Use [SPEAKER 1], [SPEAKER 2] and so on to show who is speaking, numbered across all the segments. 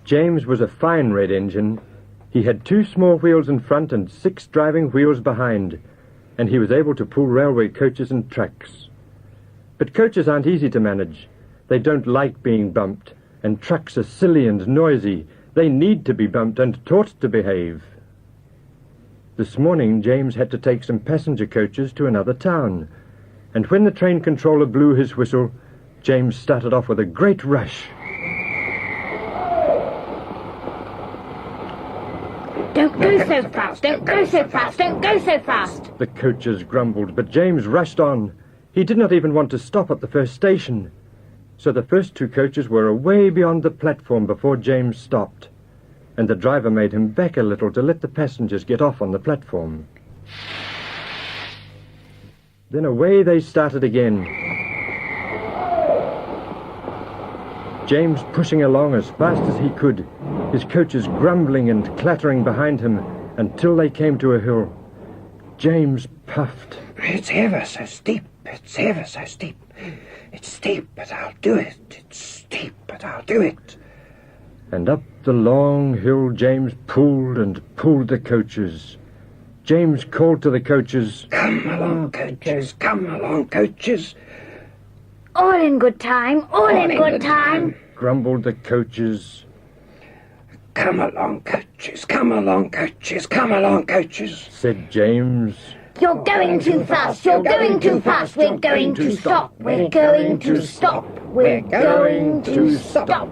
[SPEAKER 1] James was a fine red engine. He had 2 small wheels in front and 6 driving wheels behind, and he was able to pull railway coaches and trucks. But coaches aren't easy to manage. They don't like being bumped, and trucks are silly and noisy. They need to be bumped and taught to behave. This morning, James had to take some passenger coaches to another town, and when the train controller blew his whistle, James started off with a great rush.
[SPEAKER 2] Don't go so fast, don't go so fast, don't go so fast.
[SPEAKER 1] The coaches grumbled, but James rushed on. He did not even want to stop at the first station. So the first 2 coaches were away beyond the platform before James stopped, and the driver made him back a little to let the passengers get off on the platform. Then away they started again. James pushing along as fast as he could, his coaches grumbling and clattering behind him until they came to a hill. James puffed.
[SPEAKER 3] It's ever so steep, it's ever so steep. It's steep, but I'll do it. It's steep, but I'll do it.
[SPEAKER 1] And up the long hill James pulled and pulled the coaches. James called to the coaches,
[SPEAKER 3] "Come along, coaches, come along, coaches."
[SPEAKER 2] All in good time, all in good time.
[SPEAKER 1] Grumbled the coaches.
[SPEAKER 3] "Come along, coaches, come along, coaches, come along, coaches,"
[SPEAKER 1] said James.
[SPEAKER 2] You're going too fast, you're going too fast. We're going to stop, we're going to stop. We're going to stop.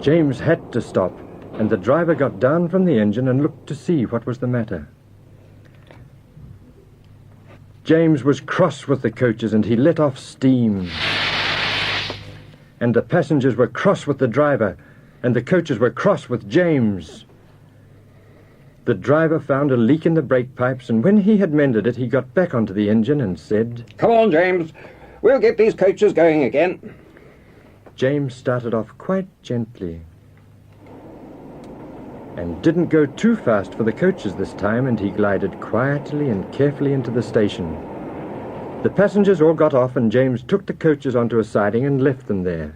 [SPEAKER 1] James had to stop, and the driver got down from the engine and looked to see what was the matter. James was cross with the coaches, and he let off steam. And the passengers were cross with the driver, and the coaches were cross with James. The driver found a leak in the brake pipes, and when he had mended it, he got back onto the engine and said,
[SPEAKER 3] "Come on, James. We'll get these coaches going again."
[SPEAKER 1] James started off quite gently and didn't go too fast for the coaches this time, and he glided quietly and carefully into the station. The passengers all got off, and James took the coaches onto a siding and left them there.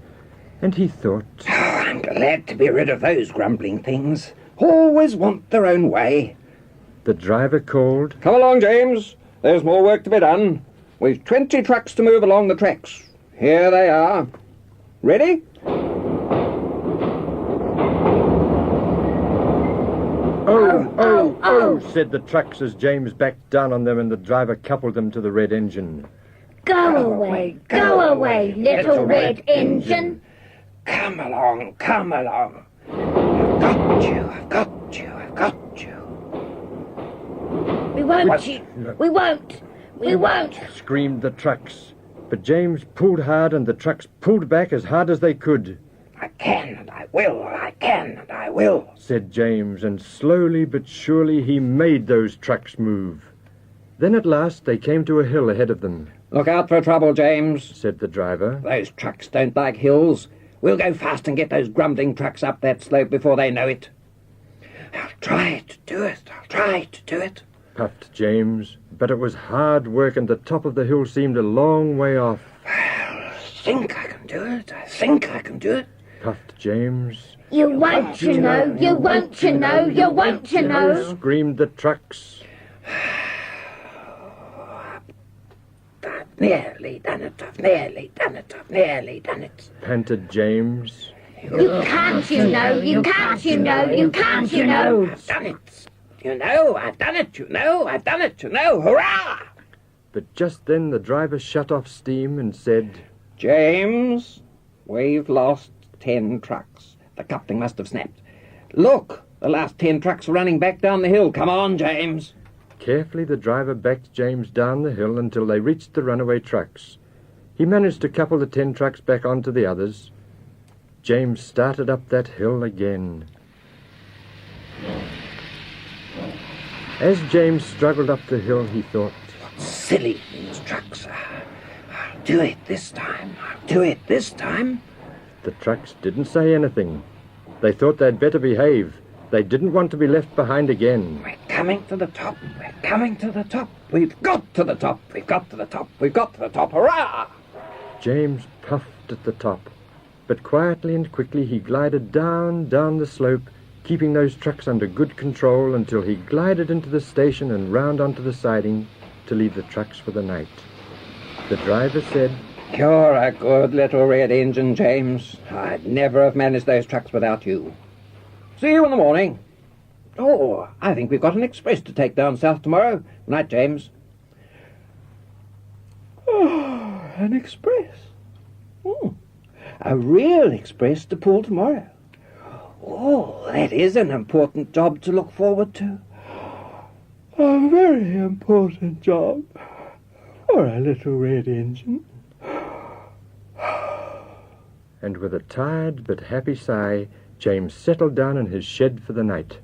[SPEAKER 1] And he thought,
[SPEAKER 3] "Oh, I'm glad to be rid of those grumbling things. Always want their own way."
[SPEAKER 1] The driver called,
[SPEAKER 3] "Come along, James. There's more work to be done. We've 20 trucks to move along the tracks. Here they are. Ready?"
[SPEAKER 1] Oh, said the trucks as James backed down on them and the driver coupled them to the red engine.
[SPEAKER 2] Go away, little red engine.
[SPEAKER 3] "Come along, come along. I've got you, I've got you, I've got you."
[SPEAKER 2] We won't.
[SPEAKER 1] Screamed the trucks. But James pulled hard and the trucks pulled back as hard as they could.
[SPEAKER 3] "I can and I will, I can and I will,"
[SPEAKER 1] said James, and slowly but surely he made those trucks move. Then at last they came to a hill ahead of them.
[SPEAKER 3] "Look out for trouble, James,"
[SPEAKER 1] said the driver.
[SPEAKER 3] "Those trucks don't like hills. We'll go fast and get those grumbling trucks up that slope before they know it." "I'll try to do it, I'll try to do it,"
[SPEAKER 1] puffed James, but it was hard work and the top of the hill seemed a long way off.
[SPEAKER 3] "I think I can do it, I think I can do it,"
[SPEAKER 1] puffed James.
[SPEAKER 2] You won't, you know, you won't, you know, you won't, you know,
[SPEAKER 1] screamed the trucks.
[SPEAKER 3] "I've nearly done it, I've nearly done it, I've nearly done it,"
[SPEAKER 1] panted James.
[SPEAKER 2] You can't, you know, you can't, you know, you can't, you know.
[SPEAKER 3] "I've done it, you know, I've done it, you know, I've done it, you know, hurrah!"
[SPEAKER 1] But just then the driver shut off steam and said,
[SPEAKER 3] "James, we've lost 10 trucks. The coupling must have snapped. Look, the last 10 trucks are running back down the hill. Come on, James."
[SPEAKER 1] Carefully the driver backed James down the hill until they reached the runaway trucks. He managed to couple the 10 trucks back onto the others. James started up that hill again. As James struggled up the hill, he thought,
[SPEAKER 3] "What silly these trucks are. I'll do it this time, I'll do it this time."
[SPEAKER 1] The trucks didn't say anything. They thought they'd better behave. They didn't want to be left behind again.
[SPEAKER 3] "We're coming to the top, we're coming to the top. We've got to the top, we've got to the top, we've got to the top, hurrah!"
[SPEAKER 1] James puffed at the top, But quietly and quickly he glided down the slope, keeping those trucks under good control until he glided into the station and round onto the siding to leave the trucks for the night. The driver said,
[SPEAKER 3] "You're a good little red engine, James. I'd never have managed those trucks without you. See you in the morning. Oh, I think we've got an express to take down south tomorrow. Night, James." Oh, an express. A real express to pull tomorrow. Oh, that is an important job to look forward to. A very important job for a little red engine.
[SPEAKER 1] and with a tired but happy sigh, James settled down in his shed for the night.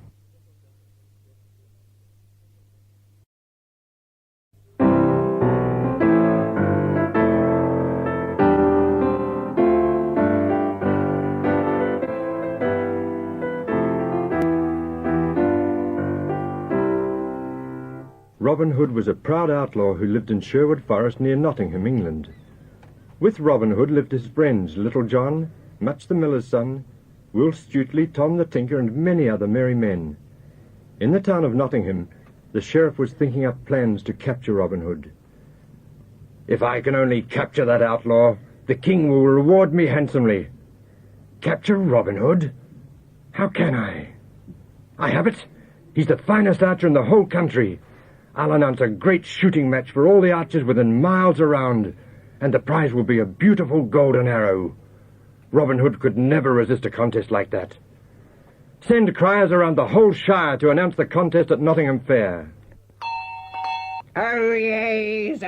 [SPEAKER 1] Robin Hood was a proud outlaw who lived in Sherwood Forest near Nottingham, England. With Robin Hood lived his friends Little John, Much the Miller's son, Will Stutely, Tom the Tinker, and many other merry men. In the town of Nottingham, the sheriff was thinking up plans to capture Robin Hood. "If I can only capture that outlaw, the king will reward me handsomely." "Capture Robin Hood? How can I? I have it. He's the finest archer in the whole country. I'll announce a great shooting match for all the archers within miles around, and the prize will be a beautiful golden arrow. Robin Hood could never resist a contest like that. Send criers around the whole shire to announce the contest at Nottingham Fair."
[SPEAKER 3] "Oh, yes,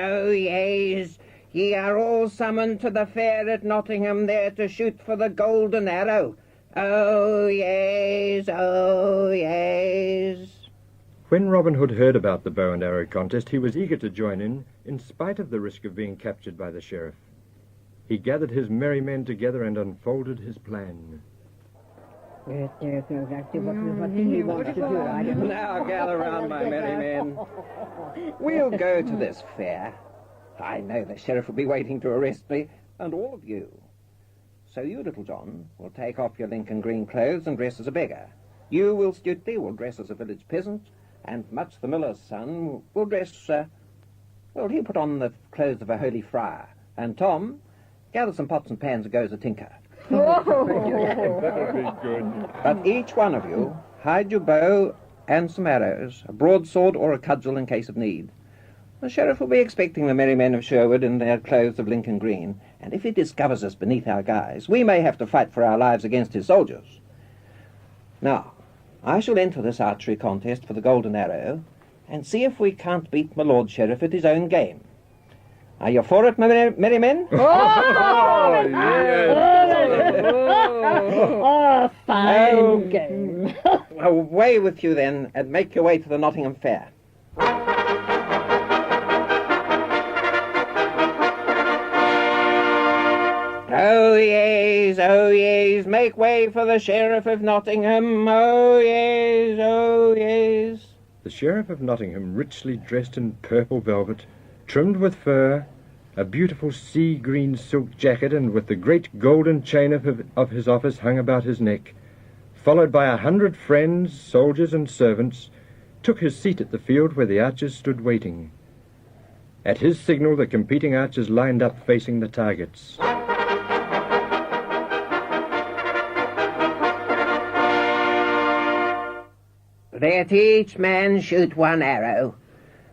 [SPEAKER 3] ye are all summoned to the fair at Nottingham there to shoot for the golden arrow. Oh, yes.
[SPEAKER 1] When Robin Hood heard about the bow and arrow contest, he was eager to join in spite of the risk of being captured by the sheriff. He gathered his merry men together and unfolded his plan.
[SPEAKER 3] Now gather round, my merry men. We'll go to this fair. I know the sheriff will be waiting to arrest me, and all of you. So you, Little John, will take off your Lincoln green clothes and dress as a beggar. You, Will Stutely, will dress as a village peasant, and Much the Miller's son will dress, he'll put on the clothes of a holy friar. And Tom, gather some pots and pans and go as a tinker.
[SPEAKER 1] That'll be good.
[SPEAKER 3] But each one of you, hide your bow and some arrows, a broadsword or a cudgel in case of need. The sheriff will be expecting the merry men of Sherwood in their clothes of Lincoln green, and if he discovers us beneath our guise, we may have to fight for our lives against his soldiers. Now, I shall enter this archery contest for the golden arrow, and see if we can't beat my lord sheriff at his own game. Are you for it, my merry men?
[SPEAKER 1] Oh, yes.
[SPEAKER 2] Oh, fine game.
[SPEAKER 3] Away with you then, and make your way to the Nottingham Fair. Oh yes, make way for the Sheriff of Nottingham. Oh yes.
[SPEAKER 1] The Sheriff of Nottingham, richly dressed in purple velvet, trimmed with fur, a beautiful sea-green silk jacket, and with the great golden chain of his office hung about his neck, followed by 100 friends, soldiers, and servants, took his seat at the field where the archers stood waiting. At his signal, the competing archers lined up facing the targets.
[SPEAKER 3] Let each man shoot one arrow.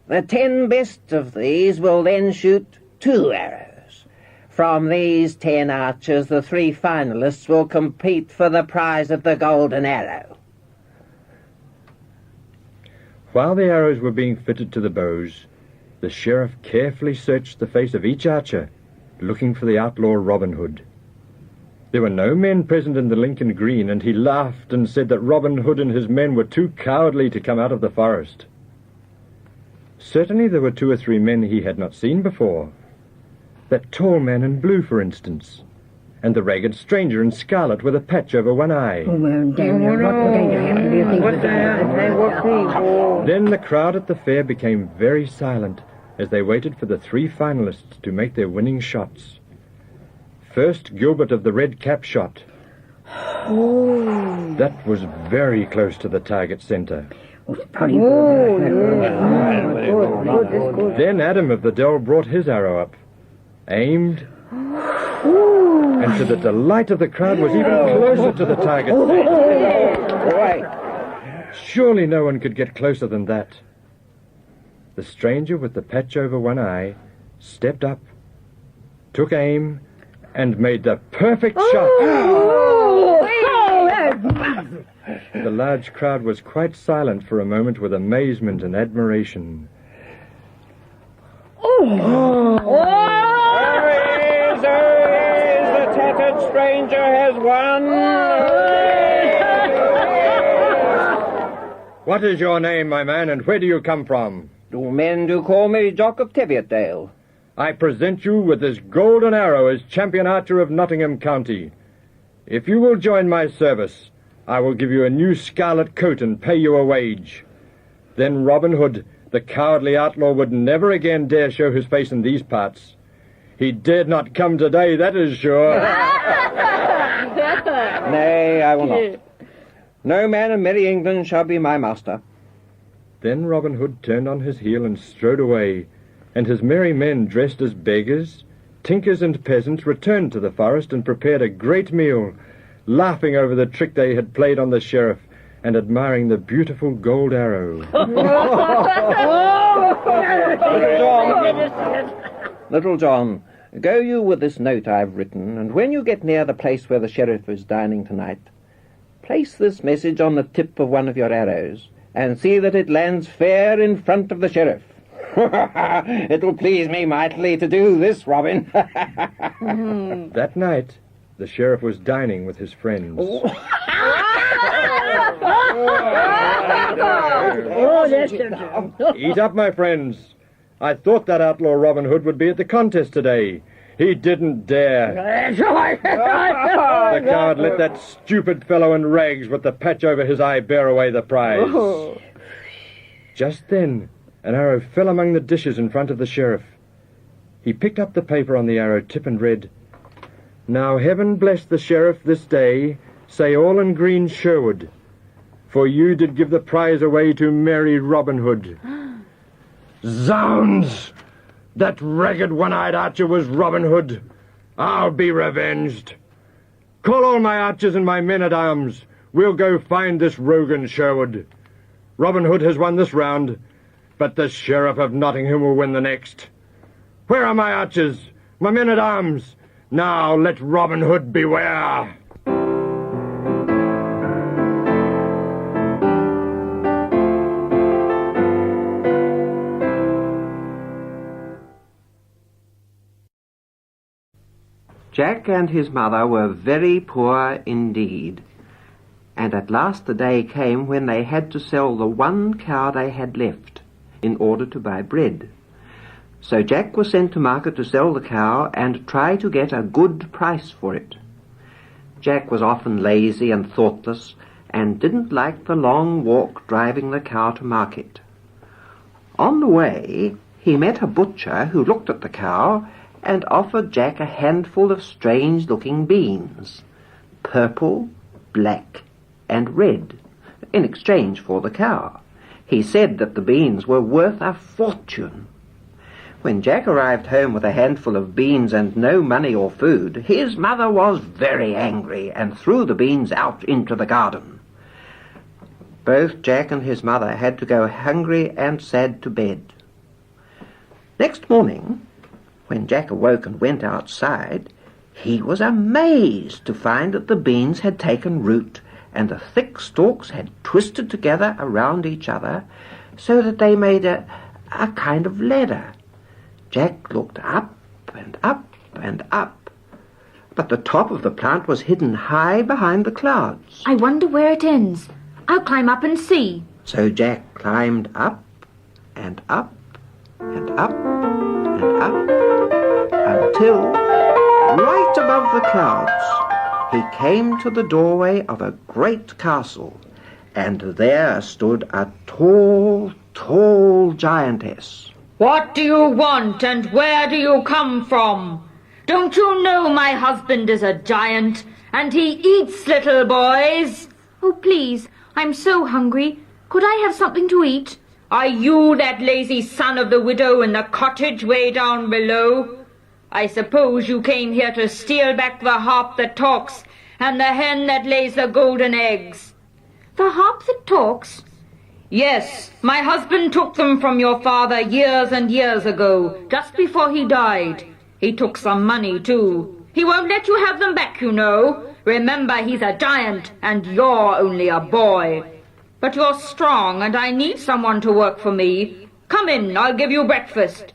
[SPEAKER 3] The 10 best of these will then shoot 2 arrows. From these 10 archers, the 3 finalists will compete for the prize of the golden arrow.
[SPEAKER 1] While the arrows were being fitted to the bows, the sheriff carefully searched the face of each archer, looking for the outlaw Robin Hood. There were no men present in the Lincoln Green, and he laughed and said that Robin Hood and his men were too cowardly to come out of the forest. Certainly there were 2 or 3 men he had not seen before. That tall man in blue, for instance, and the ragged stranger in scarlet with a patch over one eye. Then the crowd at the fair became very silent as they waited for the 3 finalists to make their winning shots. First, Gilbert of the Red Cap shot.
[SPEAKER 2] Ooh.
[SPEAKER 1] That was very close to the target center. Then Adam of the Dell brought his arrow up, aimed, and to the delight of the crowd was even closer to the target. Surely no one could get closer than that. The stranger with the patch over one eye stepped up, took aim, and made the perfect shot. The large crowd was quite silent for a moment with amazement and admiration.
[SPEAKER 3] Hurries! The tattered stranger has won!
[SPEAKER 1] What is your name, my man, and where do you come from?
[SPEAKER 3] Do men do call me Jock of Teviotdale?
[SPEAKER 1] I present you with this golden arrow as champion archer of Nottingham County. If you will join my service, I will give you a new scarlet coat and pay you a wage. Then Robin Hood, the cowardly outlaw, would never again dare show his face in these parts. He dared not come today, that is sure.
[SPEAKER 3] Nay, I will not. No man in merry England shall be my master.
[SPEAKER 1] Then Robin Hood turned on his heel and strode away, and his merry men, dressed as beggars, tinkers and peasants, returned to the forest and prepared a great meal, laughing over the trick they had played on the sheriff and admiring the beautiful gold arrow.
[SPEAKER 3] Little John, go you with this note I've written, and when you get near the place where the sheriff is dining tonight, place this message on the tip of one of your arrows, and see that it lands fair in front of the sheriff. It will please me mightily to do this, Robin.
[SPEAKER 1] That night, the sheriff was dining with his friends. Eat up, my friends. I thought that outlaw Robin Hood would be at the contest today. He didn't dare. The coward let that stupid fellow in rags with the patch over his eye bear away the prize. Just then, an arrow fell among the dishes in front of the sheriff. He picked up the paper on the arrow tip and read, "Now heaven bless the sheriff this day, say all in green Sherwood, for you did give the prize away to merry Robin Hood." Zounds! That ragged one-eyed archer was Robin Hood. I'll be revenged. Call all my archers and my men-at-arms. We'll go find this rogue in Sherwood. Robin Hood has won this round, but the Sheriff of Nottingham will win the next. Where are my archers, my men-at-arms? Now let Robin Hood beware.
[SPEAKER 3] Jack and his mother were very poor indeed, and at last the day came when they had to sell the one cow they had left in order to buy bread. So Jack was sent to market to sell the cow and try to get a good price for it. Jack was often lazy and thoughtless, and didn't like the long walk driving the cow to market. On the way, he met a butcher who looked at the cow and offered Jack a handful of strange-looking beans, purple, black, and red, in exchange for the cow. He said that the beans were worth a fortune. When Jack arrived home with a handful of beans and no money or food, his mother was very angry and threw the beans out into the garden. Both Jack and his mother had to go hungry and sad to bed. Next morning, when Jack awoke and went outside, he was amazed to find that the beans had taken root and the thick stalks had twisted together around each other so that they made a kind of ladder. Jack looked up and up and up, but the top of the plant was hidden high behind the clouds.
[SPEAKER 2] I wonder where it ends. I'll climb up and see.
[SPEAKER 3] So Jack climbed up and up and up and up until, right above the clouds, he came to the doorway of a great castle, and there stood a tall, tall giantess.
[SPEAKER 4] What do you want, and where do you come from? Don't you know my husband is a giant, and he eats little boys? Oh, please, I'm so hungry. Could I have something to eat? Are you that lazy son of the widow in the cottage way down below? I suppose you came here to steal back the harp that talks and the hen that lays the golden eggs. The harp that talks? Yes, my husband took them from your father years and years ago, just before he died. He took some money, too. He won't let you have them back, you know. Remember, he's a giant, and you're only a boy. But you're strong, and I need someone to work for me. Come in, I'll give you breakfast.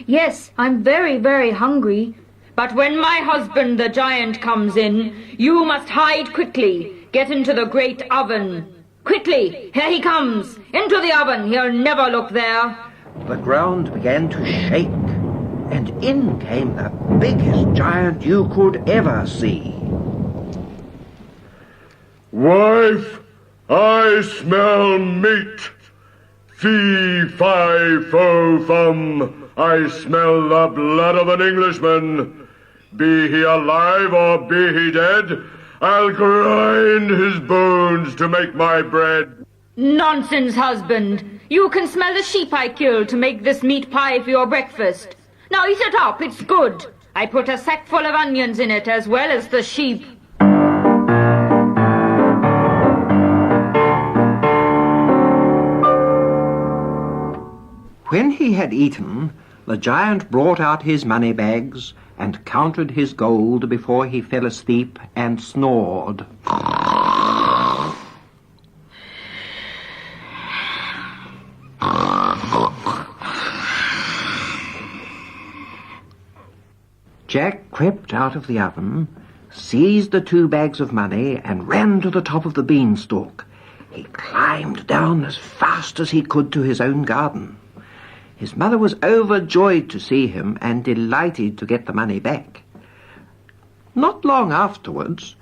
[SPEAKER 4] Yes, I'm very, very hungry. But when my husband, the giant, comes in, you must hide quickly. Get into the great oven. Quickly, here he comes. Into the oven, he'll never look there.
[SPEAKER 3] The ground began to shake, and in came the biggest giant you could ever see.
[SPEAKER 5] Wife, I smell meat. Fee, fi, fo, fum. I smell the blood of an Englishman. Be he alive or be he dead, I'll grind his bones to make my bread.
[SPEAKER 4] Nonsense, husband. You can smell the sheep I killed to make this meat pie for your breakfast. Now eat it up, it's good. I put a sack full of onions in it as well as the sheep.
[SPEAKER 3] When he had eaten, the giant brought out his money bags and counted his gold before he fell asleep and snored. Jack crept out of the oven, seized the 2 bags of money, and ran to the top of the beanstalk. He climbed down as fast as he could to his own garden. His mother was overjoyed to see him and delighted to get the money back. Not long afterwards,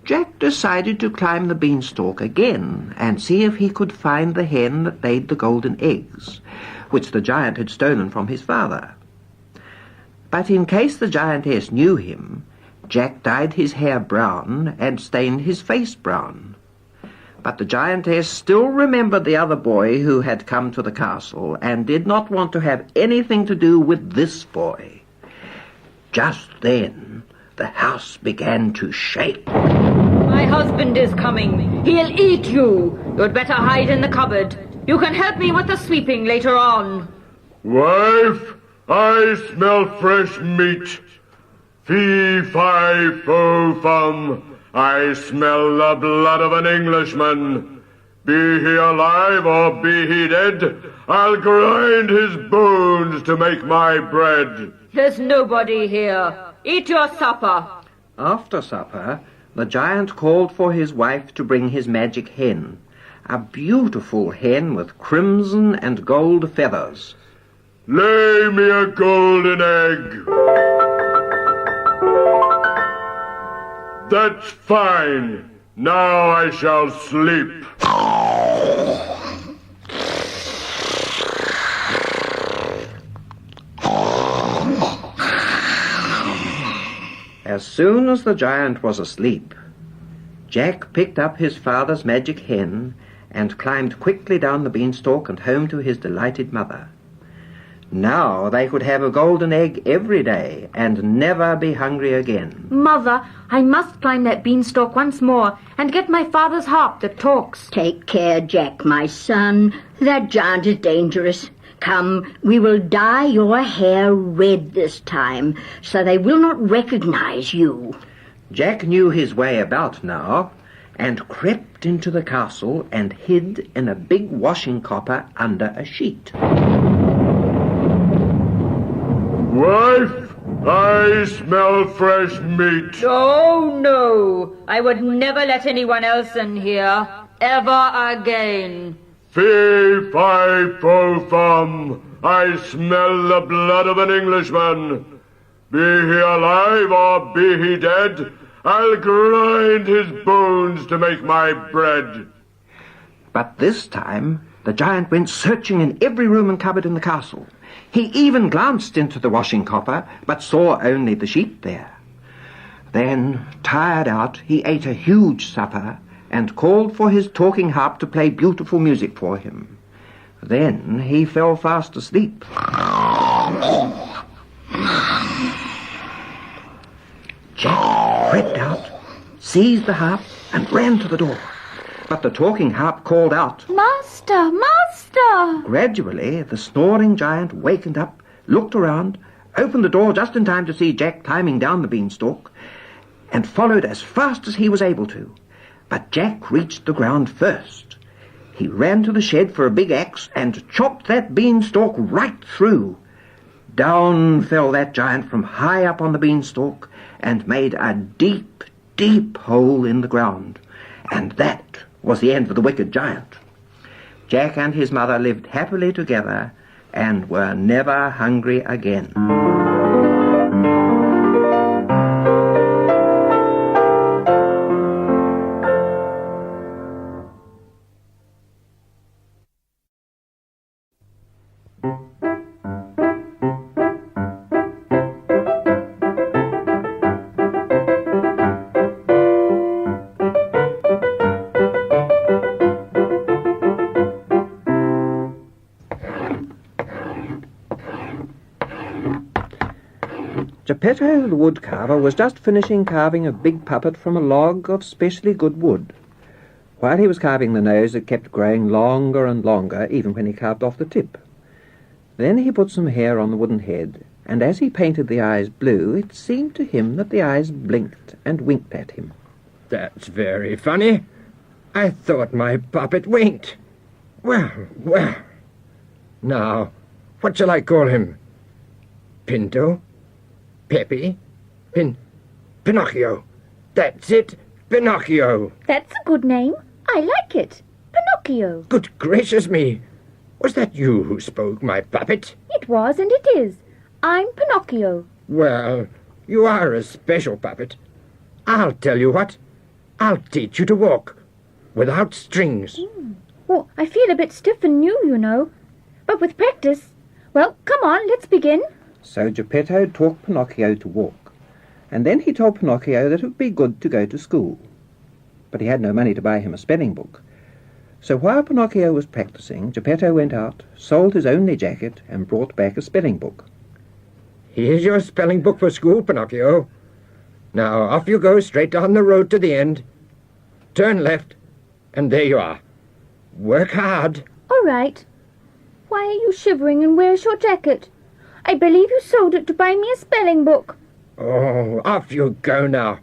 [SPEAKER 3] Jack decided to climb the beanstalk again and see if he could find the hen that laid the golden eggs, which the giant had stolen from his father. But in case the giantess knew him, Jack dyed his hair brown and stained his face brown. But the giantess still remembered the other boy who had come to the castle and did not want to have anything to do with this boy. Just then, the house began to shake.
[SPEAKER 4] My husband is coming. He'll eat you. You'd better hide in the cupboard. You can help me with the sweeping later on.
[SPEAKER 5] Wife, I smell fresh meat. Fee, fi, fo, fum. I smell the blood of an Englishman. Be he alive or be he dead, I'll grind his bones to make my bread.
[SPEAKER 4] There's nobody here. Eat your supper.
[SPEAKER 3] After supper, the giant called for his wife to bring his magic hen, a beautiful hen with crimson and gold feathers.
[SPEAKER 5] Lay me a golden egg. That's fine. Now I shall sleep.
[SPEAKER 3] As soon as the giant was asleep, Jack picked up his father's magic hen and climbed quickly down the beanstalk and home to his delighted mother. Now they could have a golden egg every day and never be hungry again.
[SPEAKER 4] Mother, I must climb that beanstalk once more and get my father's harp that talks.
[SPEAKER 2] Take care, Jack, my son. That giant is dangerous. Come, we will dye your hair red this time, so they will not recognize you.
[SPEAKER 3] Jack knew his way about now, and crept into the castle and hid in a big washing copper under a sheet.
[SPEAKER 5] Wife, I smell fresh meat.
[SPEAKER 4] Oh, no. I would never let anyone else in here. Ever again.
[SPEAKER 5] Fee, fi, fo, fum. I smell the blood of an Englishman. Be he alive or be he dead, I'll grind his bones to make my bread.
[SPEAKER 3] But this time, the giant went searching in every room and cupboard in the castle. He even glanced into the washing copper, but saw only the sheep there. Then, tired out, he ate a huge supper and called for his talking harp to play beautiful music for him. Then he fell fast asleep. Jack crept out, seized the harp, and ran to the door. But the talking harp called out.
[SPEAKER 4] Master, master!
[SPEAKER 3] Gradually, the snoring giant wakened up, looked around, opened the door just in time to see Jack climbing down the beanstalk, and followed as fast as he was able to. But Jack reached the ground first. He ran to the shed for a big axe and chopped that beanstalk right through. Down fell that giant from high up on the beanstalk and made a deep, deep hole in the ground. And that was the end of the wicked giant. Jack and his mother lived happily together and were never hungry again. Geppetto the woodcarver was just finishing carving a big puppet from a log of specially good wood. While he was carving the nose, it kept growing longer and longer, even when he carved off the tip. Then he put some hair on the wooden head, and as he painted the eyes blue, it seemed to him that the eyes blinked and winked at him.
[SPEAKER 1] That's very funny. I thought my puppet winked. Well, well. Now, what shall I call him? Pinto? Peppy? Pinocchio. That's it, Pinocchio.
[SPEAKER 4] That's a good name. I like it. Pinocchio.
[SPEAKER 1] Good gracious me. Was that you who spoke, my puppet?
[SPEAKER 4] It was and it is. I'm Pinocchio.
[SPEAKER 1] Well, you are a special puppet. I'll tell you what. I'll teach you to walk. Without strings.
[SPEAKER 4] Oh, I feel a bit stiff and new, you know. But with practice. Well, come on, let's begin.
[SPEAKER 3] So Geppetto taught Pinocchio to walk, and then he told Pinocchio that it would be good to go to school. But he had no money to buy him a spelling book. So while Pinocchio was practicing, Geppetto went out, sold his only jacket, and brought back a spelling book.
[SPEAKER 1] Here's your spelling book for school, Pinocchio. Now off you go straight down the road to the end. Turn left, and there you are. Work hard.
[SPEAKER 4] All right. Why are you shivering and where's your jacket? I believe you sold it to buy me a spelling book.
[SPEAKER 1] Oh, off you go now.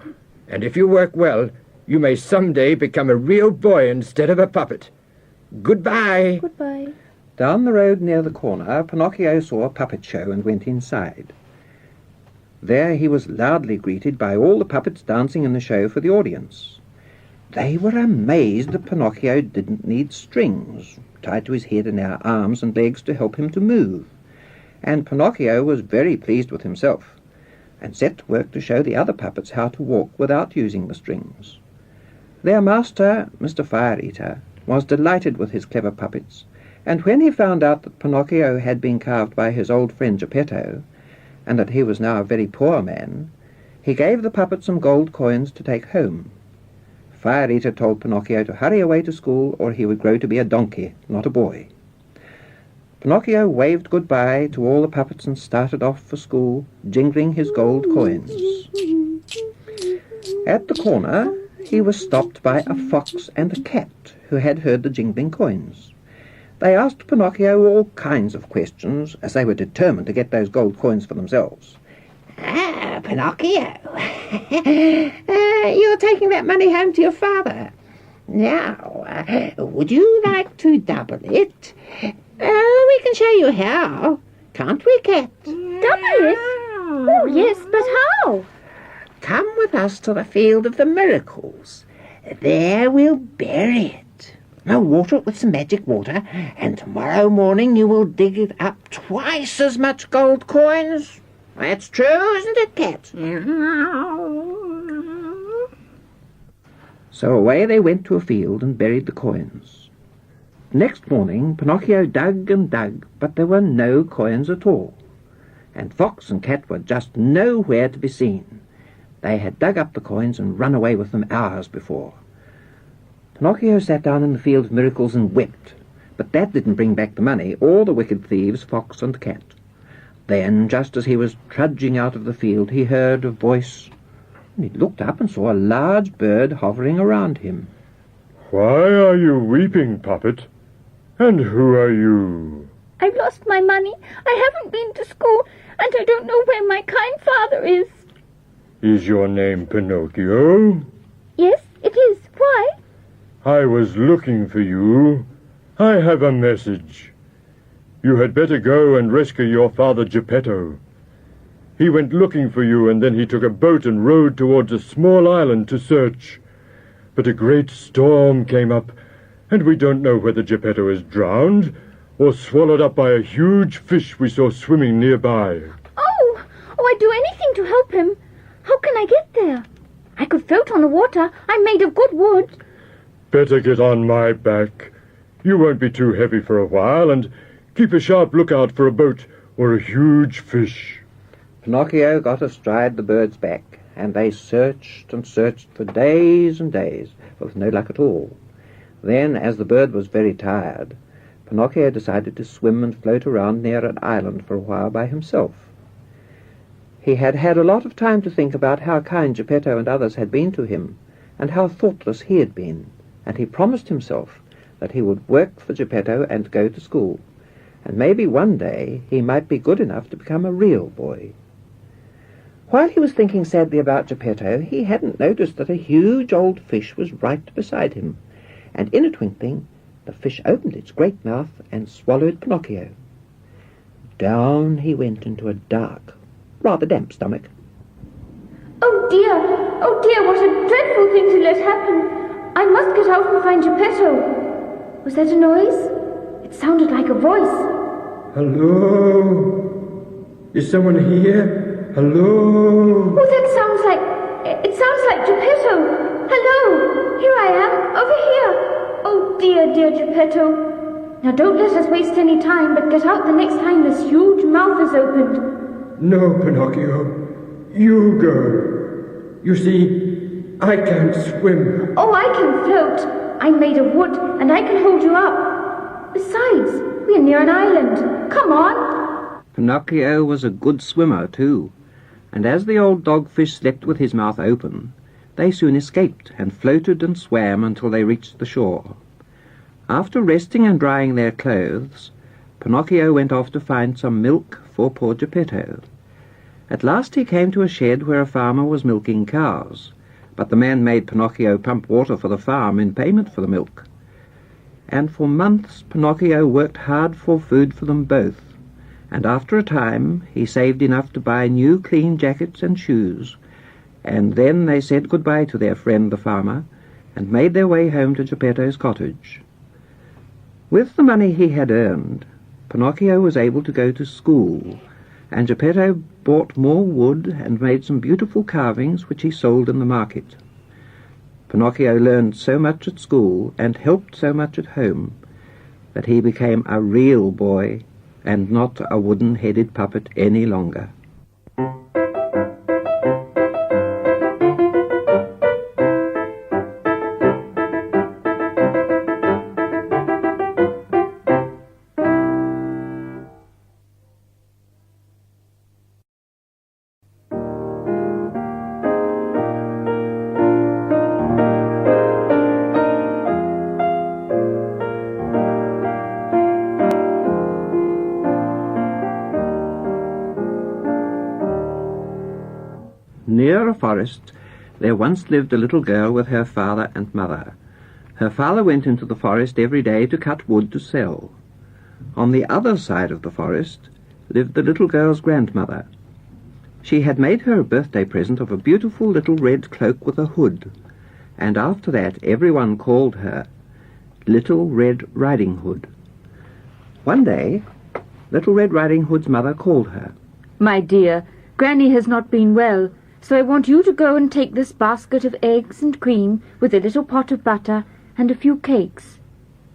[SPEAKER 1] And if you work well, you may someday become a real boy instead of a puppet. Goodbye.
[SPEAKER 4] Goodbye.
[SPEAKER 3] Down the road near the corner, Pinocchio saw a puppet show and went inside. There he was loudly greeted by all the puppets dancing in the show for the audience. They were amazed that Pinocchio didn't need strings tied to his head and arms and legs to help him to move. And Pinocchio was very pleased with himself, and set to work to show the other puppets how to walk without using the strings. Their master, Mr. Fire Eater, was delighted with his clever puppets, and when he found out that Pinocchio had been carved by his old friend Geppetto, and that he was now a very poor man, he gave the puppet some gold coins to take home. Fire Eater told Pinocchio to hurry away to school, or he would grow to be a donkey, not a boy. Pinocchio waved goodbye to all the puppets and started off for school, jingling his gold coins. At the corner, he was stopped by a fox and a cat who had heard the jingling coins. They asked Pinocchio all kinds of questions, as they were determined to get those gold coins for themselves.
[SPEAKER 6] Ah, Pinocchio, you're taking that money home to your father. Now, would you like to double it? We can show you how. Can't we, Cat?
[SPEAKER 4] Double it? Oh, yes, but how?
[SPEAKER 6] Come with us to the Field of the Miracles. There we'll bury it. Now water it with some magic water, and tomorrow morning you will dig it up twice as much gold coins. That's true, isn't it, Cat?
[SPEAKER 3] So away they went to a field and buried the coins.
[SPEAKER 6] Next morning, Pinocchio dug and dug, but there were no coins at all. And Fox and Cat were just nowhere to be seen. They had dug up the coins and run away with them hours before. Pinocchio sat down in the field of miracles and wept, but that didn't bring back the money or the wicked thieves, Fox and Cat. Then, just as he was trudging out of the field, he heard a voice, and he looked up and saw a large bird hovering around him.
[SPEAKER 5] Why are you weeping, Puppet? And who are you?
[SPEAKER 7] I've lost my money. I haven't been to school, and I don't know where my kind father is.
[SPEAKER 5] Is your name Pinocchio?
[SPEAKER 7] Yes, it is. Why?
[SPEAKER 5] I was looking for you. I have a message. You had better go and rescue your father Geppetto. He went looking for you, and then he took a boat and rowed towards a small island to search. But a great storm came up, and we don't know whether Geppetto is drowned or swallowed up by a huge fish we saw swimming nearby.
[SPEAKER 7] Oh, I'd do anything to help him. How can I get there? I could float on the water. I'm made of good wood.
[SPEAKER 5] Better get on my back. You won't be too heavy for a while, and keep a sharp lookout for a boat or a huge fish.
[SPEAKER 6] Pinocchio got astride the bird's back, and they searched and searched for days and days, with no luck at all. Then, as the bird was very tired, Pinocchio decided to swim and float around near an island for a while by himself. He had had a lot of time to think about how kind Geppetto and others had been to him, and how thoughtless he had been, and he promised himself that he would work for Geppetto and go to school, and maybe one day he might be good enough to become a real boy. While he was thinking sadly about Geppetto, he hadn't noticed that a huge old fish was right beside him, and in a twinkling the fish opened its great mouth and swallowed Pinocchio. Down he went into a dark, rather damp stomach.
[SPEAKER 7] Oh dear, what a dreadful thing to let happen. I must get out and find Geppetto. Was that a noise? It sounded like a voice.
[SPEAKER 1] Hello? Is someone here? Hello?
[SPEAKER 7] Oh, it sounds like Geppetto. Hello, here I am, over here. Oh dear Geppetto. Now don't let us waste any time, but get out the next time this huge mouth is opened.
[SPEAKER 1] No, Pinocchio. You go. You see, I can't swim.
[SPEAKER 7] Oh, I can float. I'm made of wood, and I can hold you up. Besides, we're near an island. Come on.
[SPEAKER 6] Pinocchio was a good swimmer, too, and as the old dogfish slept with his mouth open, they soon escaped and floated and swam until they reached the shore. After resting and drying their clothes, Pinocchio went off to find some milk for poor Geppetto. At last he came to a shed where a farmer was milking cows, but the man made Pinocchio pump water for the farm in payment for the milk. And for months Pinocchio worked hard for food for them both, and after a time he saved enough to buy new clean jackets and shoes, and then they said goodbye to their friend the farmer, and made their way home to Geppetto's cottage. With the money he had earned, Pinocchio was able to go to school, and Geppetto bought more wood and made some beautiful carvings which he sold in the market. Pinocchio learned so much at school and helped so much at home that he became a real boy and not a wooden-headed puppet any longer. Near a forest, there once lived a little girl with her father and mother. Her father went into the forest every day to cut wood to sell. On the other side of the forest lived the little girl's grandmother. She had made her a birthday present of a beautiful little red cloak with a hood, and after that everyone called her Little Red Riding Hood. One day, Little Red Riding Hood's mother called her.
[SPEAKER 4] My dear, Granny has not been well, so I want you to go and take this basket of eggs and cream with a little pot of butter and a few cakes.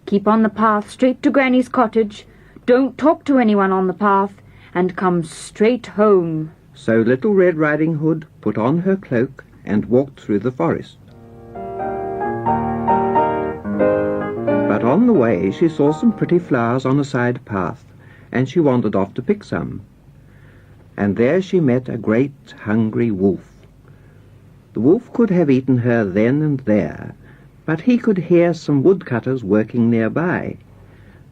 [SPEAKER 4] Keep on the path straight to Granny's cottage. Don't talk to anyone on the path, and come straight home."
[SPEAKER 6] So Little Red Riding Hood put on her cloak and walked through the forest. But on the way she saw some pretty flowers on a side path, and she wandered off to pick some. And there she met a great hungry wolf. The wolf could have eaten her then and there, but he could hear some woodcutters working nearby.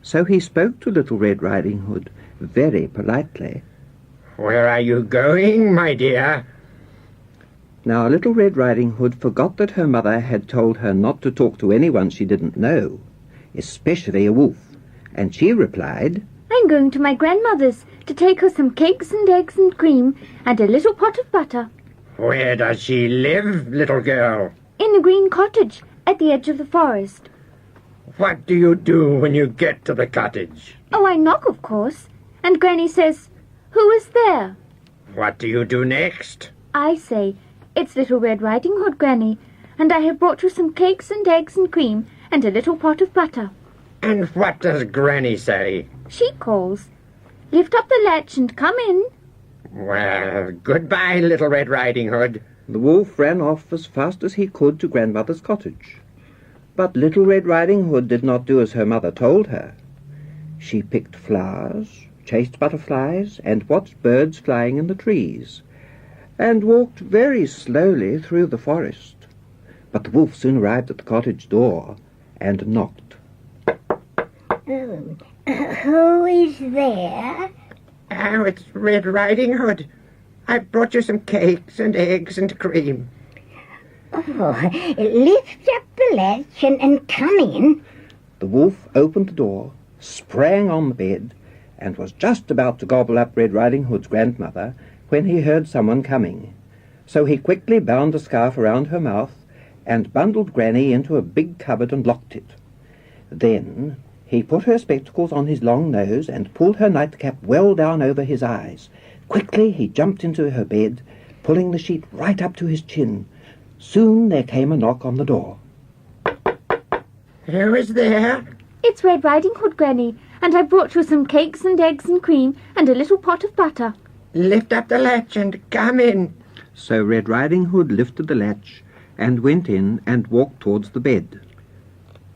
[SPEAKER 6] So he spoke to Little Red Riding Hood very politely.
[SPEAKER 8] "Where are you going, my dear?"
[SPEAKER 6] Now Little Red Riding Hood forgot that her mother had told her not to talk to anyone she didn't know, especially a wolf, and she replied,
[SPEAKER 7] "I'm going to my grandmother's to take her some cakes and eggs and cream and a little pot of butter."
[SPEAKER 8] "Where does she live, little girl?"
[SPEAKER 7] "In the green cottage at the edge of the forest."
[SPEAKER 8] "What do you do when you get to the cottage?"
[SPEAKER 7] "Oh, I knock, of course. And Granny says, 'Who is there?'
[SPEAKER 8] "What do you do next?"
[SPEAKER 7] I say, 'It's Little Red Riding Hood, Granny, and I have brought you some cakes and eggs and cream and a little pot of butter.'
[SPEAKER 8] "And what does Granny say?"
[SPEAKER 7] She calls, 'Lift up the latch and come in.'"
[SPEAKER 8] "Well, goodbye, Little Red Riding Hood."
[SPEAKER 6] The wolf ran off as fast as he could to Grandmother's cottage. But Little Red Riding Hood did not do as her mother told her. She picked flowers, chased butterflies, and watched birds flying in the trees, and walked very slowly through the forest. But the wolf soon arrived at the cottage door and knocked.
[SPEAKER 2] Who is there?
[SPEAKER 8] "Oh, it's Red Riding Hood. I've brought you some cakes and eggs and cream."
[SPEAKER 2] Oh, lift up the latch and come in.
[SPEAKER 6] The wolf opened the door, sprang on the bed, and was just about to gobble up Red Riding Hood's grandmother when he heard someone coming. So he quickly bound a scarf around her mouth and bundled Granny into a big cupboard and locked it. Then he put her spectacles on his long nose and pulled her nightcap well down over his eyes. Quickly he jumped into her bed, pulling the sheet right up to his chin. Soon there came a knock on the door.
[SPEAKER 8] "Who is there?"
[SPEAKER 7] "It's Red Riding Hood, Granny, and I brought you some cakes and eggs and cream and a little pot of butter."
[SPEAKER 8] "Lift up the latch and come in."
[SPEAKER 6] So Red Riding Hood lifted the latch and went in and walked towards the bed.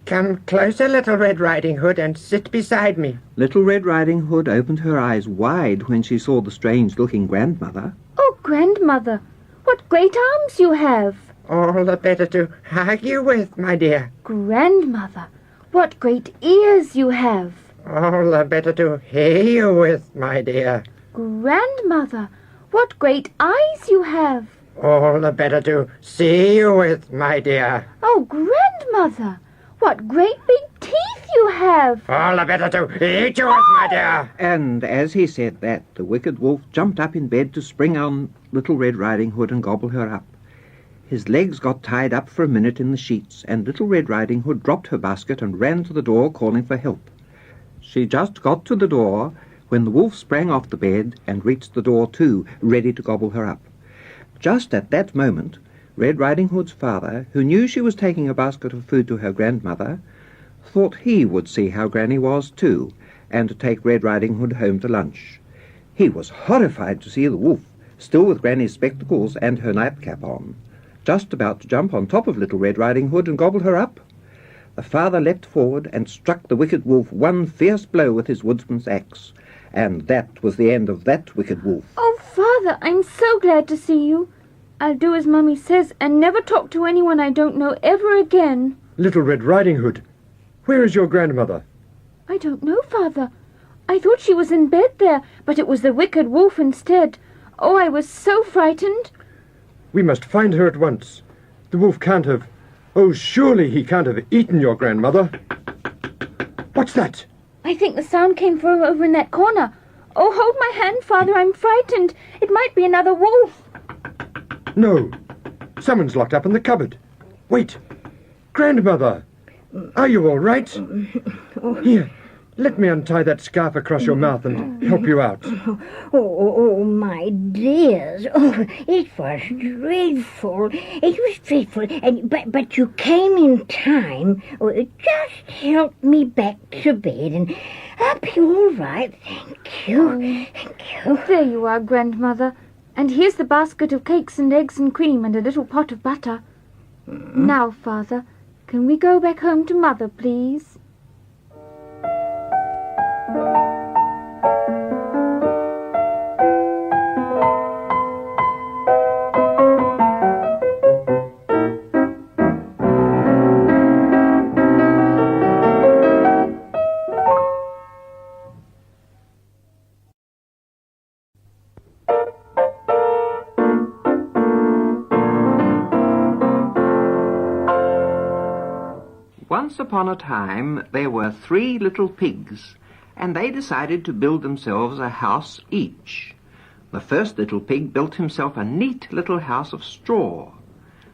[SPEAKER 8] "Come closer, Little Red Riding Hood, and sit beside me."
[SPEAKER 6] Little Red Riding Hood opened her eyes wide when she saw the strange-looking grandmother.
[SPEAKER 7] "Oh, Grandmother, what great arms you have!"
[SPEAKER 8] "All the better to hug you with, my dear."
[SPEAKER 7] "Grandmother, what great ears you have!"
[SPEAKER 8] "All the better to hear you with, my dear."
[SPEAKER 7] "Grandmother, what great eyes you have!"
[SPEAKER 8] "All the better to see you with, my dear."
[SPEAKER 7] "Oh, Grandmother, what great big teeth you have!"
[SPEAKER 8] "All the better to eat you with, my dear."
[SPEAKER 6] And as he said that, the wicked wolf jumped up in bed to spring on Little Red Riding Hood and gobble her up. His legs got tied up for a minute in the sheets, and Little Red Riding Hood dropped her basket and ran to the door calling for help. She just got to the door when the wolf sprang off the bed and reached the door too, ready to gobble her up. Just at that moment, Red Riding Hood's father, who knew she was taking a basket of food to her grandmother, thought he would see how Granny was too, and take Red Riding Hood home to lunch. He was horrified to see the wolf, still with Granny's spectacles and her nightcap on, just about to jump on top of Little Red Riding Hood and gobble her up. The father leapt forward and struck the wicked wolf one fierce blow with his woodsman's axe, and that was the end of that wicked wolf.
[SPEAKER 7] "Oh, Father, I'm so glad to see you. I'll do as Mummy says and never talk to anyone I don't know ever again."
[SPEAKER 1] Little Red Riding Hood, where is your grandmother?
[SPEAKER 7] "I don't know, Father. I thought she was in bed there, but it was the wicked wolf instead. Oh, I was so frightened."
[SPEAKER 1] We must find her at once. The wolf can't have... Oh, surely he can't have eaten your grandmother. What's that?
[SPEAKER 7] "I think the sound came from over in that corner. Oh, hold my hand, Father, I'm frightened. It might be another wolf."
[SPEAKER 1] No, someone's locked up in the cupboard. Wait, grandmother, are you all right? Here, Let me untie that scarf across your mouth and help you out.
[SPEAKER 2] Oh, my dears. Oh, it was dreadful. It was dreadful. But you came in time. Oh, just helped me back to bed, and I'll be all right. Thank you. Thank you.
[SPEAKER 7] There you are, Grandmother. And here's the basket of cakes and eggs and cream and a little pot of butter. Now, Father, can we go back home to Mother, please?
[SPEAKER 3] Once upon a time there were 3 little pigs, and they decided to build themselves a house each. The first little pig built himself a neat little house of straw.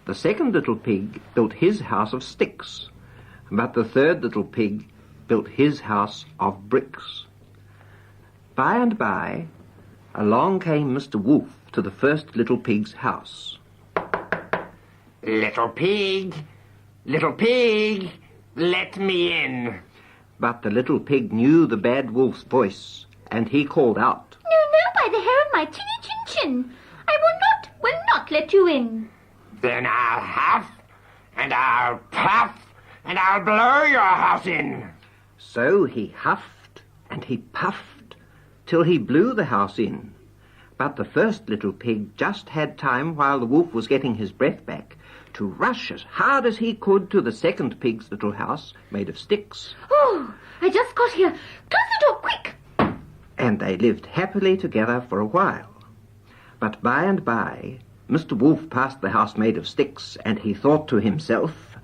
[SPEAKER 3] The second little pig built his house of sticks, but the third little pig built his house of bricks. By and by, along came Mr. Wolf to the first little pig's house.
[SPEAKER 6] Little pig, let me in.
[SPEAKER 3] But the little pig knew the bad wolf's voice, and he called out,
[SPEAKER 4] No, by the hair of my chinny-chin-chin. I will not let you in.
[SPEAKER 6] Then I'll huff, and I'll puff, and I'll blow your house in.
[SPEAKER 3] So he huffed and he puffed till he blew the house in. But the first little pig just had time, while the wolf was getting his breath back, to rush as hard as he could to the second pig's little house made of sticks.
[SPEAKER 4] Oh, I just got here. Close the door, quick.
[SPEAKER 3] And they lived happily together for a while. But by and by, Mr. Wolf passed the house made of sticks, and he thought to himself,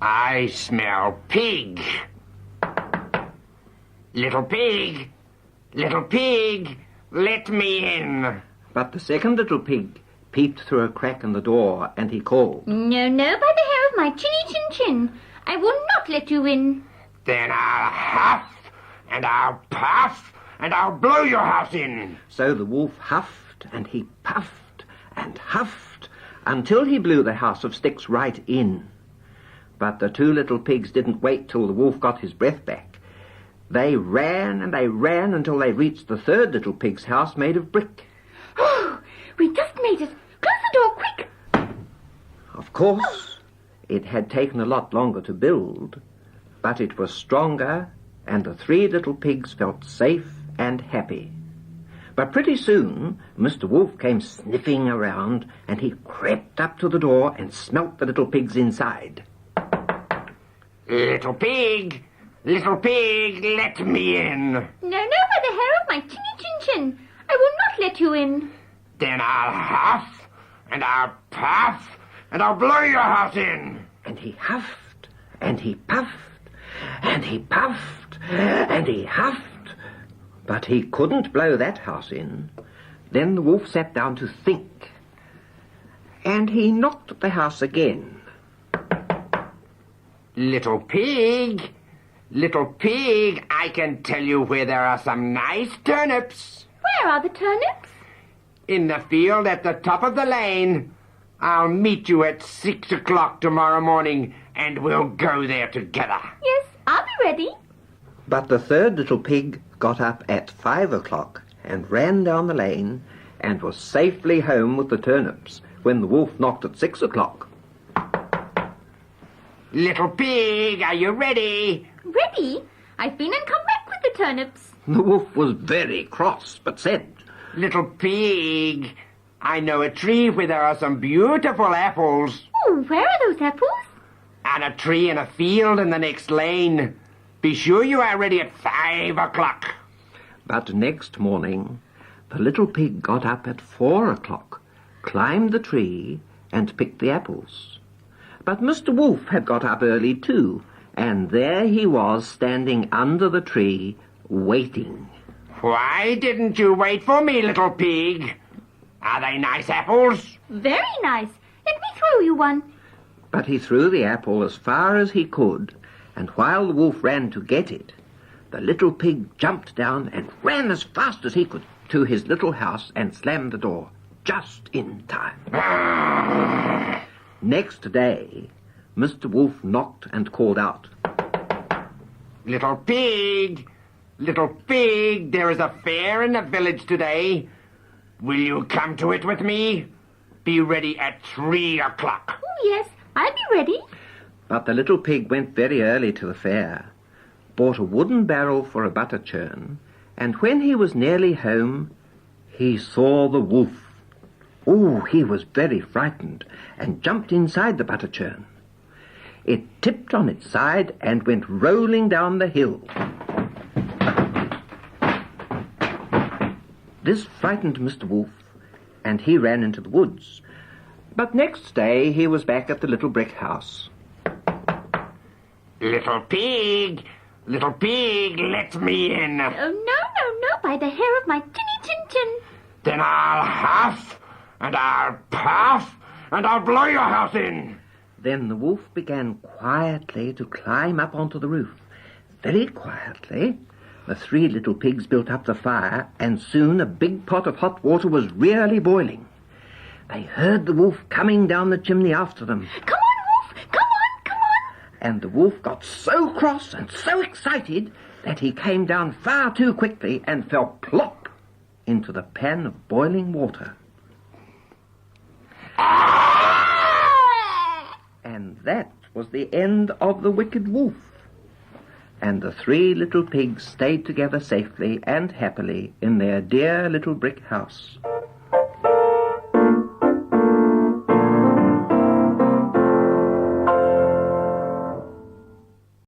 [SPEAKER 6] I smell pig. Little pig, let me in.
[SPEAKER 3] But the second little pig peeped through a crack in the door, and he called,
[SPEAKER 4] No, by the hair of my chinny-chin-chin. I will not let you in.
[SPEAKER 6] Then I'll huff, and I'll puff, and I'll blow your house in.
[SPEAKER 3] So the wolf huffed, and he puffed, and huffed, until he blew the house of sticks right in. But the 2 little pigs didn't wait till the wolf got his breath back. They ran and they ran until they reached the third little pig's house made of brick.
[SPEAKER 4] Oh, we just made it. Close the door, quick.
[SPEAKER 3] Of course, it had taken a lot longer to build, but it was stronger, and the 3 little pigs felt safe and happy. But pretty soon, Mr. Wolf came sniffing around, and he crept up to the door and smelt the little pigs inside.
[SPEAKER 6] Little pig, let me in.
[SPEAKER 4] No, by the hair of my chinny-chin-chin. I will not let you in.
[SPEAKER 6] Then I'll huff, and I'll puff, and I'll blow your house in.
[SPEAKER 3] And he huffed, and he puffed, and he puffed, and he huffed. But he couldn't blow that house in. Then the wolf sat down to think. And he knocked at the house again.
[SPEAKER 6] Little pig, I can tell you where there are some nice turnips.
[SPEAKER 4] Where are the turnips?
[SPEAKER 6] In the field at the top of the lane. I'll meet you at 6 o'clock tomorrow morning, and we'll go there together.
[SPEAKER 4] Yes, I'll be ready.
[SPEAKER 3] But the third little pig got up at 5 o'clock and ran down the lane and was safely home with the turnips when the wolf knocked at 6 o'clock.
[SPEAKER 6] Little pig, are you ready?
[SPEAKER 4] Ready? I've been and come back with the turnips.
[SPEAKER 3] The wolf was very cross, but said,
[SPEAKER 6] Little pig, I know a tree where there are some beautiful apples.
[SPEAKER 4] Oh, where are those apples?
[SPEAKER 6] And a tree in a field in the next lane. Be sure you are ready at 5 o'clock.
[SPEAKER 3] But next morning, the little pig got up at 4 o'clock, climbed the tree, and picked the apples. But Mr. Wolf had got up early too, and there he was standing under the tree, waiting.
[SPEAKER 6] Why didn't you wait for me, little pig? Are they nice apples?
[SPEAKER 4] Very nice. Let me throw you one.
[SPEAKER 3] But he threw the apple as far as he could,
[SPEAKER 6] and while the wolf ran to get it, the little pig jumped down and ran as fast as he could to his little house and slammed the door just in time. Next day, Mr. Wolf knocked and called out,
[SPEAKER 8] Little pig, there is a fair in the village today. Will you come to it with me? Be ready at 3 o'clock.
[SPEAKER 7] Oh, yes, I'll be ready.
[SPEAKER 6] But the little pig went very early to the fair, bought a wooden barrel for a butter churn, and when he was nearly home, he saw the wolf. Oh, he was very frightened and jumped inside the butter churn. It tipped on its side and went rolling down the hill. This frightened Mr. Wolf, and he ran into the woods. But next day he was back at the little brick house.
[SPEAKER 8] Little pig, let me in.
[SPEAKER 7] Oh, no, by the hair of my tinny chin chin.
[SPEAKER 8] Then I'll huff, and I'll puff, and I'll blow your house in.
[SPEAKER 6] Then the wolf began quietly to climb up onto the roof. Very quietly, the 3 little pigs built up the fire, and soon a big pot of hot water was really boiling. They heard the wolf coming down the chimney after them.
[SPEAKER 7] Come on, Wolf, come on.
[SPEAKER 6] And the wolf got so cross and so excited that he came down far too quickly and fell plop into the pan of boiling water. And that was the end of the wicked wolf. And the 3 little pigs stayed together safely and happily in their dear little brick house.